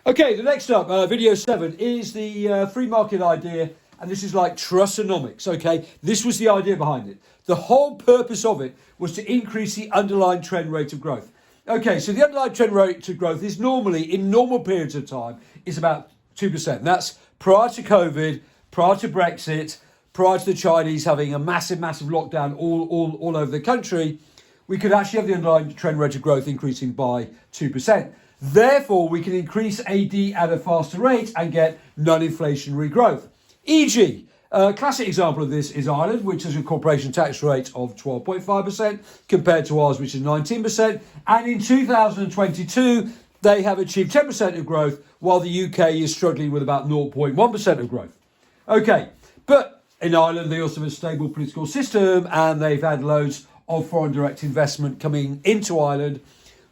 Okay, the next up, video 7, is the free market idea, and this is like Trussonomics, okay? This was the idea behind it. The whole purpose of it was to increase the underlying trend rate of growth. Okay, so the underlying trend rate of growth is normally, in normal periods of time, is about 2%. That's prior to COVID, prior to Brexit, prior to the Chinese having a massive lockdown all over the country. We could actually have the underlying trend rate of growth increasing by 2%. Therefore, we can increase AD at a faster rate and get non-inflationary growth. E.g., a classic example of this is Ireland, which has a corporation tax rate of 12.5% compared to ours, which is 19%. And in 2022, they have achieved 10% of growth, while the UK is struggling with about 0.1% of growth. Okay, but in Ireland, they also have a stable political system, and they've had loads of foreign direct investment coming into Ireland.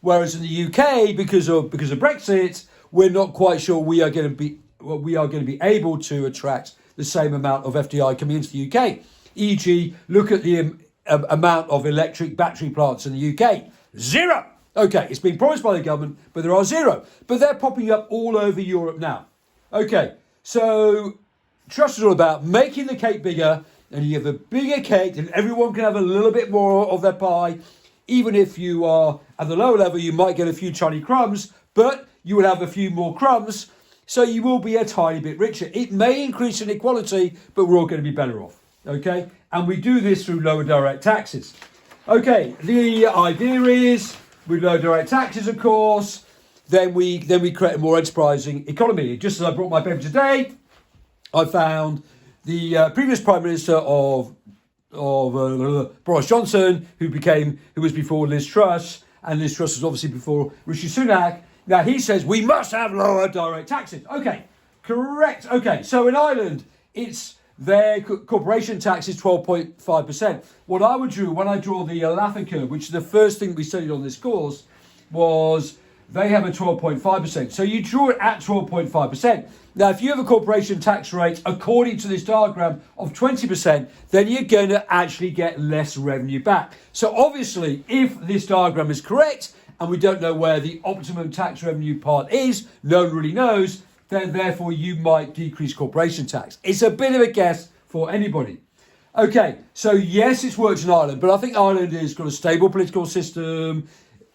Whereas in the UK, because of Brexit, we're not quite sure we are going to be able to attract the same amount of FDI coming into the UK. E.g., look at the amount of electric battery plants in the UK. Zero. Okay, it's been promised by the government, but there are zero. But they're popping up all over Europe now. Okay, so trust is all about making the cake bigger, and you have a bigger cake, and everyone can have a little bit more of their pie. Even if you are at the lower level, you might get a few tiny crumbs, but you will have a few more crumbs, so you will be a tiny bit richer. It may increase inequality, but we're all going to be better off, okay? And we do this through lower direct taxes. Okay, the idea is, with lower direct taxes, of course, then we create a more enterprising economy. Just as I brought my paper today, I found the previous Prime Minister of Boris Johnson, who was before Liz Truss, and Liz Truss was obviously before Rishi Sunak. Now he says we must have lower direct taxes. Okay, correct. Okay, so in Ireland, it's their corporation tax is 12.5%. What I would do when I draw the Laffer curve, which is the first thing we studied on this course, was they have a 12.5%. So you draw it at 12.5%. Now, if you have a corporation tax rate, according to this diagram, of 20%, then you're going to actually get less revenue back. So obviously, if this diagram is correct, and we don't know where the optimum tax revenue part is, no one really knows, then therefore you might decrease corporation tax. It's a bit of a guess for anybody. Okay, so yes, it's worked in Ireland, but I think Ireland has got a stable political system.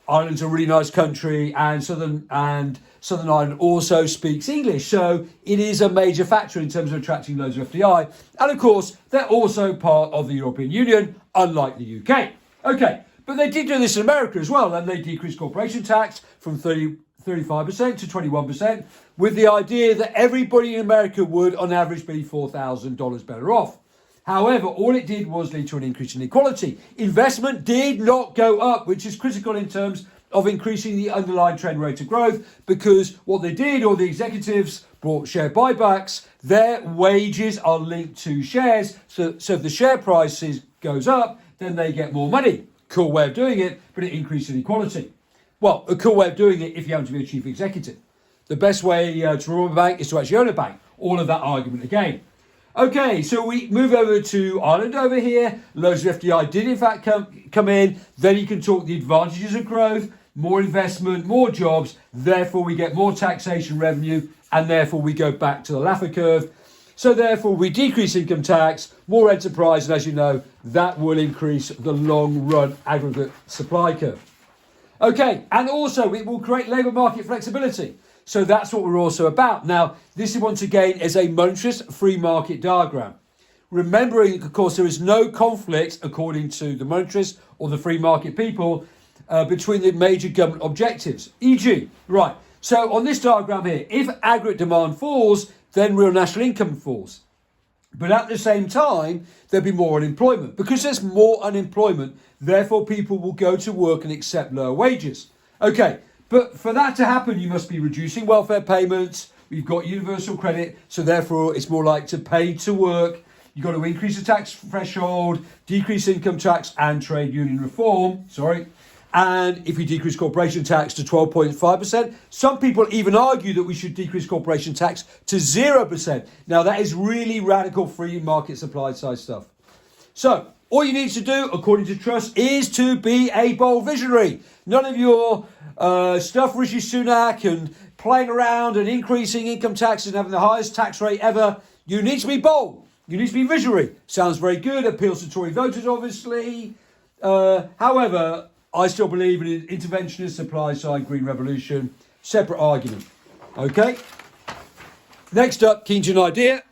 Ireland's a really nice country, and Southern Ireland also speaks English, so it is a major factor in terms of attracting loads of FDI. And of course, they're also part of the European Union, unlike the UK. Okay, but they did do this in America as well, and they decreased corporation tax from 35% to 21%, with the idea that everybody in America would, on average, be $4,000 better off. However, all it did was lead to an increase in inequality. Investment did not go up, which is critical in terms of increasing the underlying trend rate of growth, because what they did, or the executives brought share buybacks, their wages are linked to shares. So if the share price goes up, then they get more money. Cool way of doing it, but it increased inequality. Well, a cool way of doing it if you happen to be a chief executive. The best way to run a bank is to actually own a bank. All of that argument again. Okay, so we move over to Ireland over here. Loads of FDI did in fact come in. Then you can talk the advantages of growth, more investment, more jobs. Therefore, we get more taxation revenue, and therefore we go back to the Laffer curve. So therefore, we decrease income tax, more enterprise, and as you know, that will increase the long run aggregate supply curve. Okay, and also it will create labour market flexibility. So that's what we're also about. Now, this once again is a monetarist free market diagram. Remembering, of course, there is no conflict, according to the monetarists or the free market people, between the major government objectives. E.g., right, so on this diagram here, if aggregate demand falls, then real national income falls. But at the same time, there'll be more unemployment. Because there's more unemployment, therefore people will go to work and accept lower wages. Okay. But for that to happen, you must be reducing welfare payments. We've got universal credit, so therefore it's more like to pay to work. You've got to increase the tax threshold, decrease income tax, and trade union reform. And if you decrease corporation tax to 12.5%, some people even argue that we should decrease corporation tax to 0%. Now, that is really radical free market supply side stuff. So All you need to do, according to Truss, is to be a bold visionary. None of your stuff, Rishi Sunak, and playing around and increasing income taxes and having the highest tax rate ever. You need to be bold. You need to be visionary. Sounds very good. Appeals to Tory voters, obviously. However, I still believe in an interventionist supply side green revolution. Separate argument. Okay. Next up, Keynesian idea.